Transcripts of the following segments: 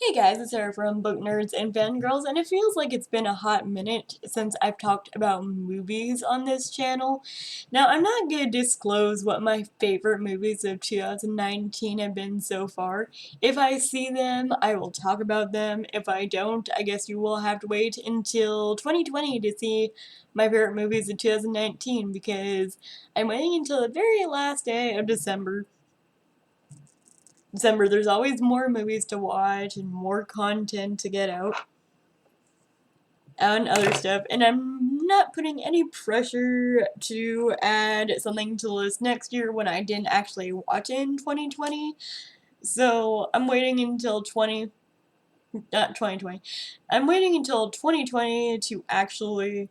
Hey guys, it's Sarah from Book Nerds and Fangirls, and it feels like it's been a hot minute since I've talked about movies on this channel. Now, I'm not going to disclose what my favorite movies of 2019 have been so far. If I see them, I will talk about them. If I don't, I guess you will have to wait until 2020 to see my favorite movies of 2019 because I'm waiting until the very last day of December, there's always more movies to watch and more content to get out and other stuff, and I'm not putting any pressure to add something to the list next year when I didn't actually watch it in 2020. So I'm waiting until not 2020. I'm waiting until 2020 to actually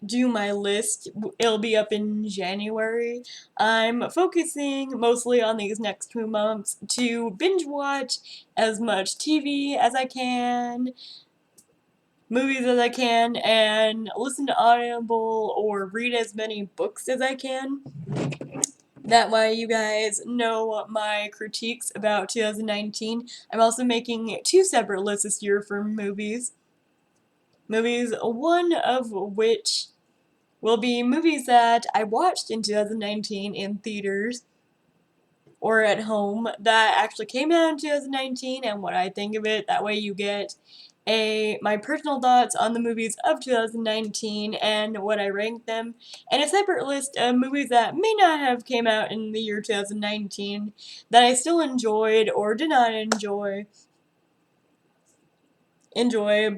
do my list. It'll be up in January. I'm focusing mostly on these next 2 months to binge watch as much TV as I can, movies as I can, and listen to Audible or read as many books as I can. That way you guys know my critiques about 2019. I'm also making 2 separate lists this year for movies. One of which will be movies that I watched in 2019 in theaters or at home that actually came out in 2019 and what I think of it. That way you get my personal thoughts on the movies of 2019 and what I rank them, and a separate list of movies that may not have came out in the year 2019 that I still enjoyed or did not enjoy,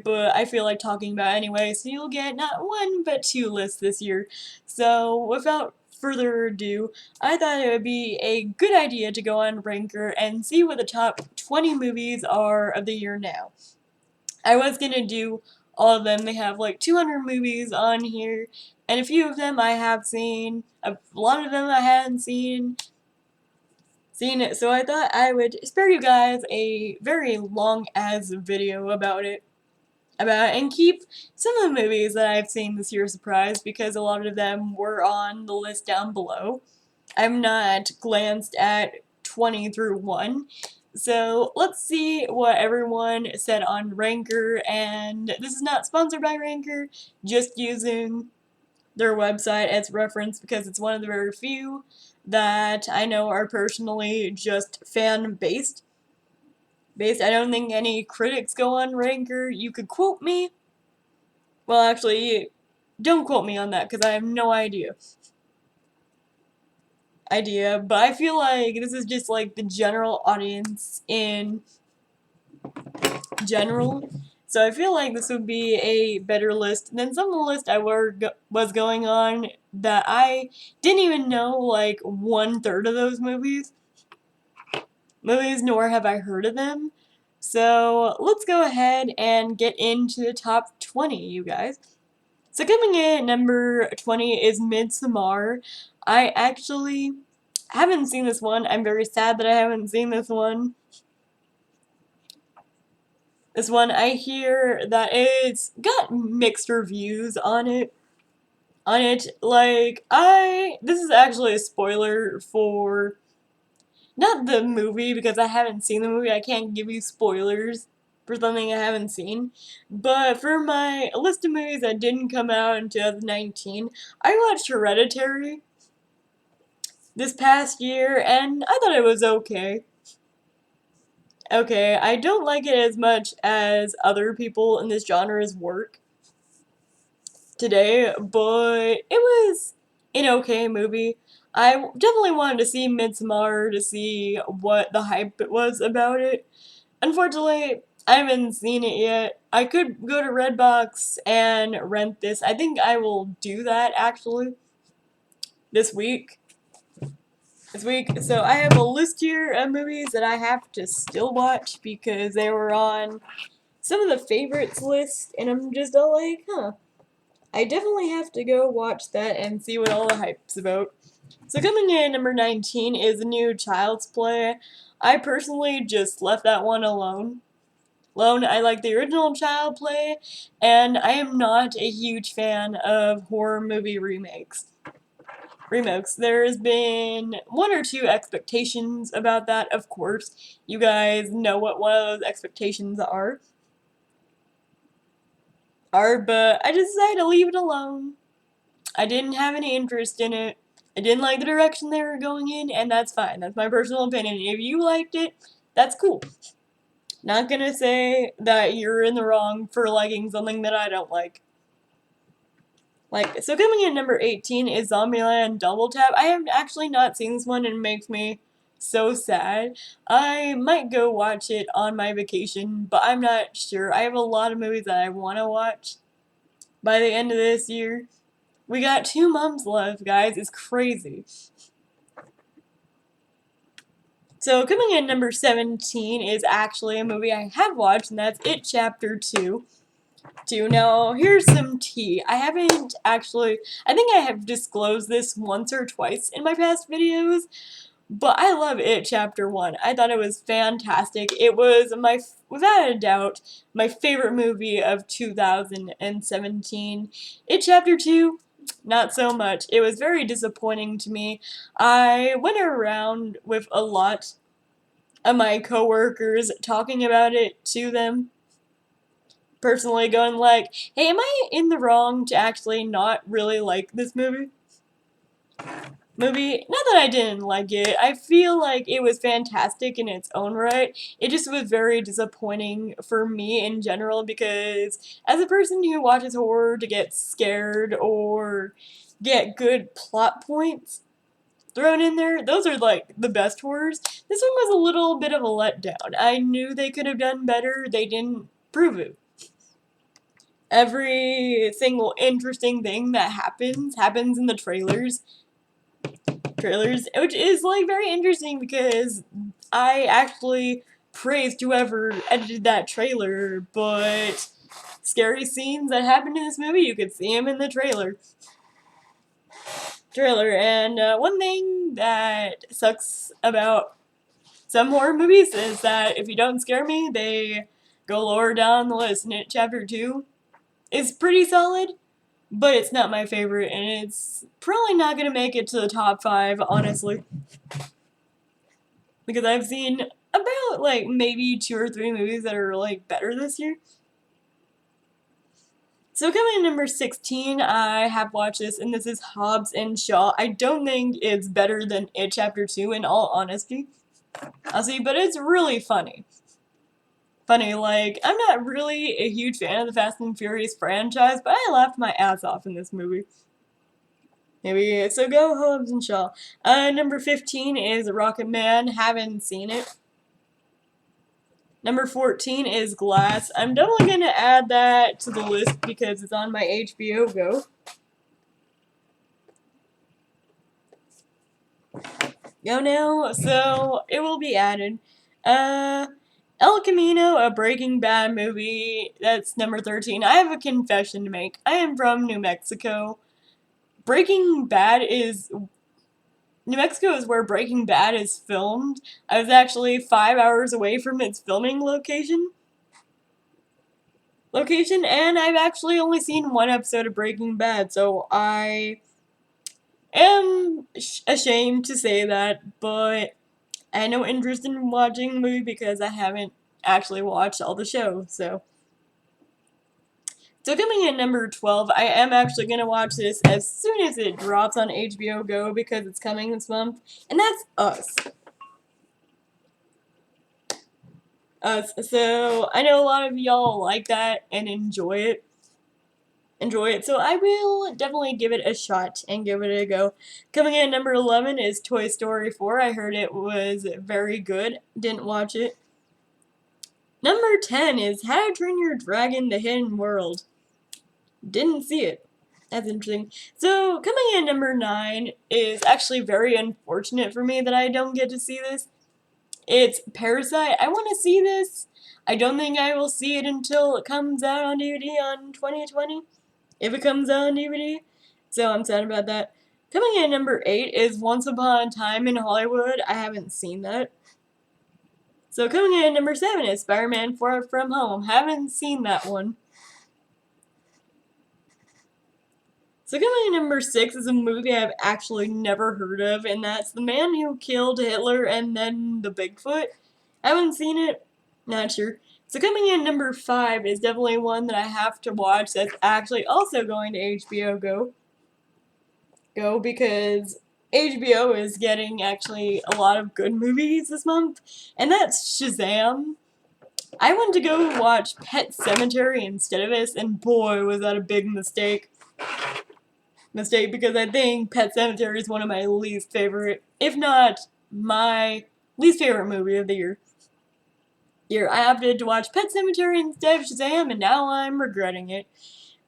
but I feel like talking about anyway, so you'll get not one but 2 lists this year. So without further ado, I thought it would be a good idea to go on Ranker and see what the top 20 movies are of the year now. I was gonna do all of them. They have like 200 movies on here, and a few of them I have seen, a lot of them I hadn't seen it, so I thought I would spare you guys a very long ass video about it and keep some of the movies that I've seen this year surprised because a lot of them were on the list down below. I've not glanced at 20 through 1. So let's see what everyone said on Ranker, and this is not sponsored by Ranker, just using their website as reference because it's one of the very few that I know are personally just fan-based. I don't think any critics go on Ranker. You could quote me. Well, actually, don't quote me on that because I have no idea. But I feel like this is just like the general audience in general. So I feel like this would be a better list than some of the list I was going on that I didn't even know like 1/3 of those movies, nor have I heard of them. So let's go ahead and get into the top 20, you guys. So coming in at number 20 is Midsommar. I actually haven't seen this one. I'm very sad that I haven't seen this one. I hear that it's got mixed reviews on it. This is actually a spoiler for not the movie because I haven't seen the movie. I can't give you spoilers for something I haven't seen. But for my list of movies that didn't come out in 2019, I watched Hereditary this past year and I thought it was okay. I don't like it as much as other people in this genre's work today, but it was an okay movie. I definitely wanted to see Midsommar to see what the hype was about it. Unfortunately, I haven't seen it yet. I could go to Redbox and rent this. I think I will do that actually this week. So I have a list here of movies that I have to still watch because they were on some of the favorites list, and I'm just all like, huh. I definitely have to go watch that and see what all the hype's about. So coming in at number 19 is the new Child's Play. I personally just left that one alone. I like the original Child Play, and I am not a huge fan of horror movie remakes. remakes. There's been one or two expectations about that, of course. You guys know what one of those expectations are. But I just decided to leave it alone. I didn't have any interest in it. I didn't like the direction they were going in, and that's fine. That's my personal opinion. If you liked it, that's cool. Not gonna say that you're in the wrong for liking something that I don't like. So coming in number 18 is Zombieland Double Tap. I have actually not seen this one and it makes me so sad. I might go watch it on my vacation, but I'm not sure. I have a lot of movies that I want to watch by the end of this year. We got 2 months left, guys. It's crazy. So coming in number 17 is actually a movie I have watched, and that's It Chapter 2. Now, here's some tea. I haven't actually, I think I have disclosed this once or twice in my past videos, but I love It Chapter 1. I thought it was fantastic. It was, without a doubt, my favorite movie of 2017. It Chapter 2, not so much. It was very disappointing to me. I went around with a lot of my coworkers talking about it to them. Personally going like, hey, am I in the wrong to actually not really like this movie? Not that I didn't like it, I feel like it was fantastic in its own right. It just was very disappointing for me in general because as a person who watches horror to get scared or get good plot points thrown in there, those are like the best horrors. This one was a little bit of a letdown. I knew they could have done better, they didn't prove it. Every single interesting thing that happens in the trailers, which is like very interesting because I actually praised whoever edited that trailer, but scary scenes that happened in this movie, you could see them in the trailer. And one thing that sucks about some horror movies is that if you don't scare me, they go lower down the list. And It Chapter 2 is pretty solid, but it's not my favorite, and it's probably not gonna make it to the top 5, honestly. Because I've seen about, like, maybe 2 or 3 movies that are, like, better this year. So coming in number 16, I have watched this, and this is Hobbs and Shaw. I don't think it's better than It Chapter 2, in all honesty. But it's really funny. Like, I'm not really a huge fan of the Fast and Furious franchise, but I laughed my ass off in this movie. So go Hobbs and Shaw. Number 15 is Rocket Man. Haven't seen it. Number 14 is Glass. I'm definitely going to add that to the list because it's on my HBO Go. Go now, so it will be added. El Camino, a Breaking Bad movie, that's number 13. I have a confession to make. I am from New Mexico. New Mexico is where Breaking Bad is filmed. I was actually 5 hours away from its filming location, and I've actually only seen 1 episode of Breaking Bad, so I am ashamed to say that, but I had no interest in watching the movie because I haven't actually watched all the show, so coming in number 12, I am actually going to watch this as soon as it drops on HBO Go because it's coming this month, and that's Us. So I know a lot of y'all like that and enjoy it, so I will definitely give it a shot and give it a go. Coming in at number 11 is Toy Story 4. I heard it was very good. Didn't watch it. Number 10 is How to Train Your Dragon: The Hidden World. Didn't see it. That's interesting. So coming in at number 9 is actually very unfortunate for me that I don't get to see this. It's Parasite. I want to see this. I don't think I will see it until it comes out on DVD on 2020. If it comes out on DVD. So I'm sad about that. Coming in at number 8 is Once Upon a Time in Hollywood. I haven't seen that. So coming in at number 7 is Spider-Man Far From Home. Haven't seen that one. So coming in number 6 is a movie I've actually never heard of, and that's The Man Who Killed Hitler and Then the Bigfoot. I haven't seen it, not sure. So coming in number 5 is definitely one that I have to watch that's actually also going to HBO Go because HBO is getting actually a lot of good movies this month, and that's Shazam. I went to go watch Pet Sematary instead of this, and boy was that a big mistake because I think Pet Sematary is one of my least favorite, if not my least favorite movie of the year. I opted to watch Pet Sematary instead of Shazam, and now I'm regretting it.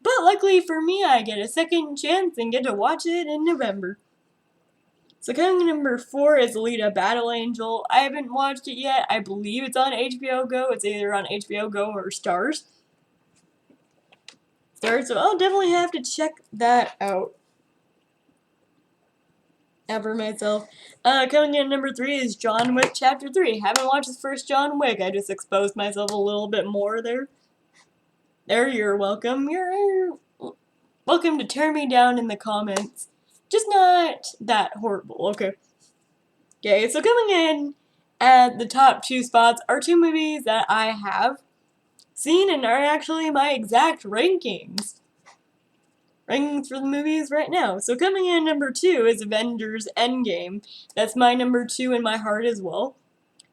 But luckily for me, I get a second chance and get to watch it in November. So coming in number 4 is Alita Battle Angel. I haven't watched it yet. I believe it's on HBO Go. It's either on HBO Go or Starz. So I'll definitely have to check that out. For myself. Coming in number 3 is John Wick Chapter 3. Haven't watched the first John Wick. I just exposed myself a little bit more there. You're welcome. You're welcome to tear me down in the comments. Just not that horrible, okay? Okay, so coming in at the top 2 spots are 2 movies that I have seen and are actually my exact rankings for the movies right now. So coming in number 2 is Avengers Endgame. That's my number 2 in my heart as well.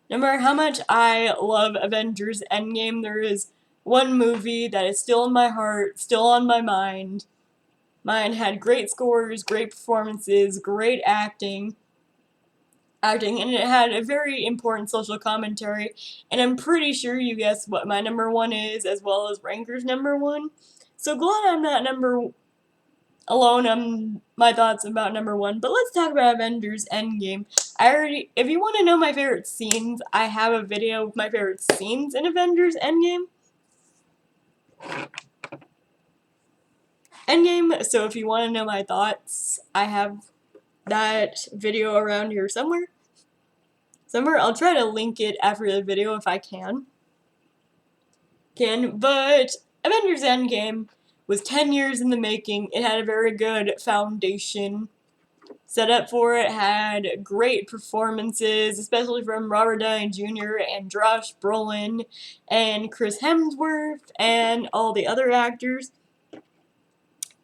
No matter how much I love Avengers Endgame, there is one movie that is still in my heart, still on my mind. Mine had great scores, great performances, great acting, and it had a very important social commentary, and I'm pretty sure you guessed what my number 1 is, as well as Ranker's number 1. So glad I'm not alone on my thoughts about number 1, but let's talk about Avengers Endgame. If you want to know my favorite scenes, I have a video of my favorite scenes in Avengers Endgame. So if you want to know my thoughts, I have that video around here somewhere. I'll try to link it after the video if I can. But Avengers Endgame was 10 years in the making. It had a very good foundation set up for it, had great performances, especially from Robert Downey Jr. and Josh Brolin and Chris Hemsworth and all the other actors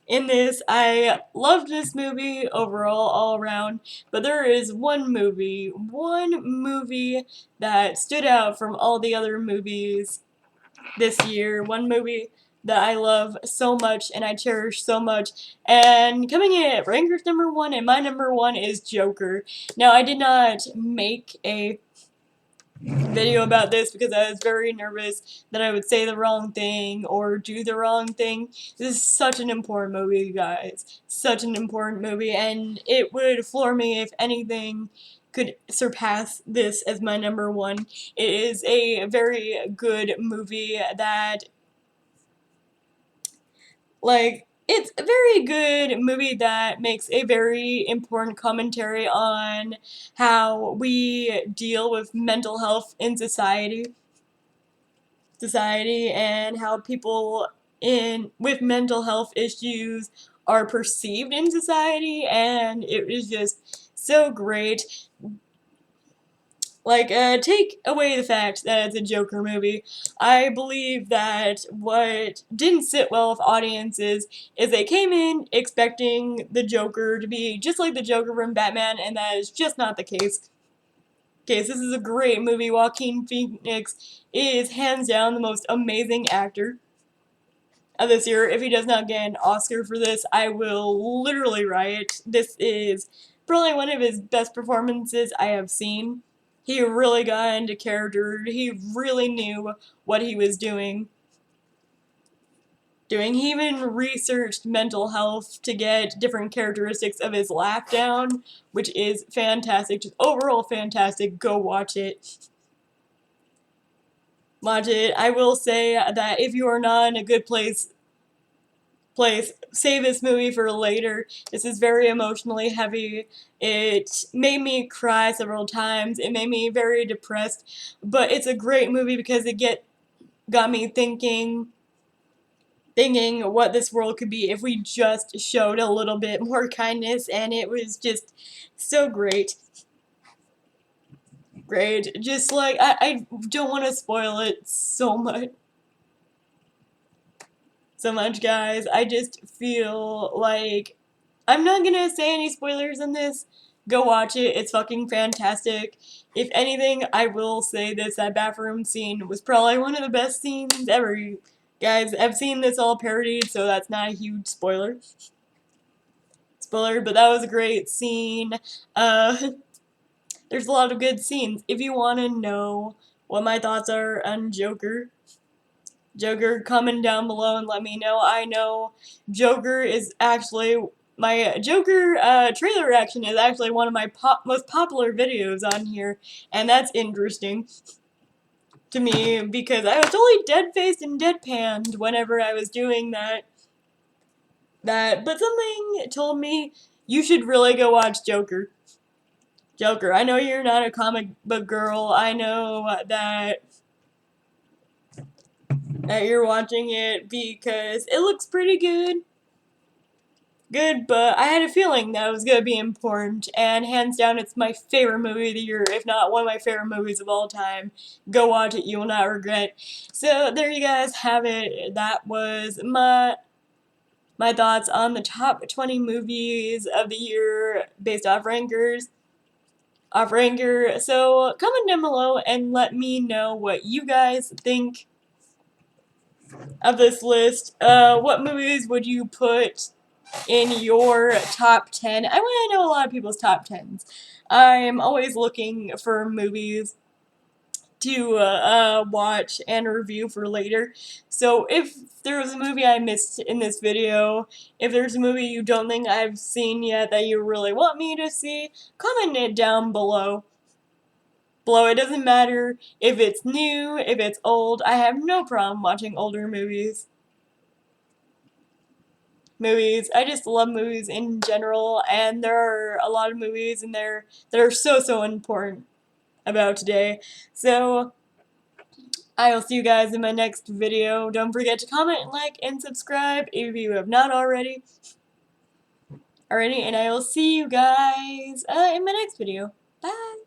in this. I loved this movie overall, all around, but there is one movie that stood out from all the other movies this year, one movie that I love so much and I cherish so much, and coming in at Ranker's number 1 and my number 1 is Joker. Now, I did not make a video about this because I was very nervous that I would say the wrong thing or do the wrong thing. This is such an important movie, you guys. Such an important movie, and it would floor me if anything could surpass this as my number 1. It is a very good movie that, it's a very good movie that makes a very important commentary on how we deal with mental health in society, and how people with mental health issues are perceived in society, and it is just so great. Take away the fact that it's a Joker movie. I believe that what didn't sit well with audiences is they came in expecting the Joker to be just like the Joker from Batman, and that is just not the case. This is a great movie. Joaquin Phoenix is hands down the most amazing actor of this year. If he does not get an Oscar for this, I will literally riot. This is probably one of his best performances I have seen. He really got into character. He really knew what he was doing. He even researched mental health to get different characteristics of his laugh down, which is fantastic. Just overall fantastic. Go watch it. I will say that if you are not in a good place, save this movie for later. This is very emotionally heavy. It made me cry several times. It made me very depressed. But it's a great movie because it got me thinking thinking what this world could be if we just showed a little bit more kindness, and it was just so great. Great. Just like, I don't want to spoil it so much. So much, guys. I just feel like I'm not gonna say any spoilers in this. Go watch it. It's fucking fantastic. If anything, I will say this, that bathroom scene was probably one of the best scenes ever. Guys, I've seen this all parodied, so that's not a huge spoiler. But that was a great scene. There's a lot of good scenes. If you want to know what my thoughts are on Joker, comment down below and let me know. I know Joker is actually, my Joker trailer reaction is actually one of my most popular videos on here, and that's interesting to me because I was totally dead-faced and deadpanned whenever I was doing that, but something told me you should really go watch Joker. I know you're not a comic book girl. I know that you're watching it because it looks pretty good. But I had a feeling that it was going to be important, and hands down, it's my favorite movie of the year, if not one of my favorite movies of all time. Go watch it, you will not regret. So, there you guys have it. That was my thoughts on the top 20 movies of the year based off rankers. So, comment down below and let me know what you guys think of this list. What movies would you put in your top 10? I want to know a lot of people's top 10s. I'm always looking for movies to watch and review for later. So if there was a movie I missed in this video, if there's a movie you don't think I've seen yet that you really want me to see, comment it down below. It doesn't matter if it's new, if it's old. I have no problem watching older movies. I just love movies in general, and there are a lot of movies in there that are so important about today. So, I will see you guys in my next video. Don't forget to comment, like, and subscribe if you have not already. And I will see you guys in my next video. Bye!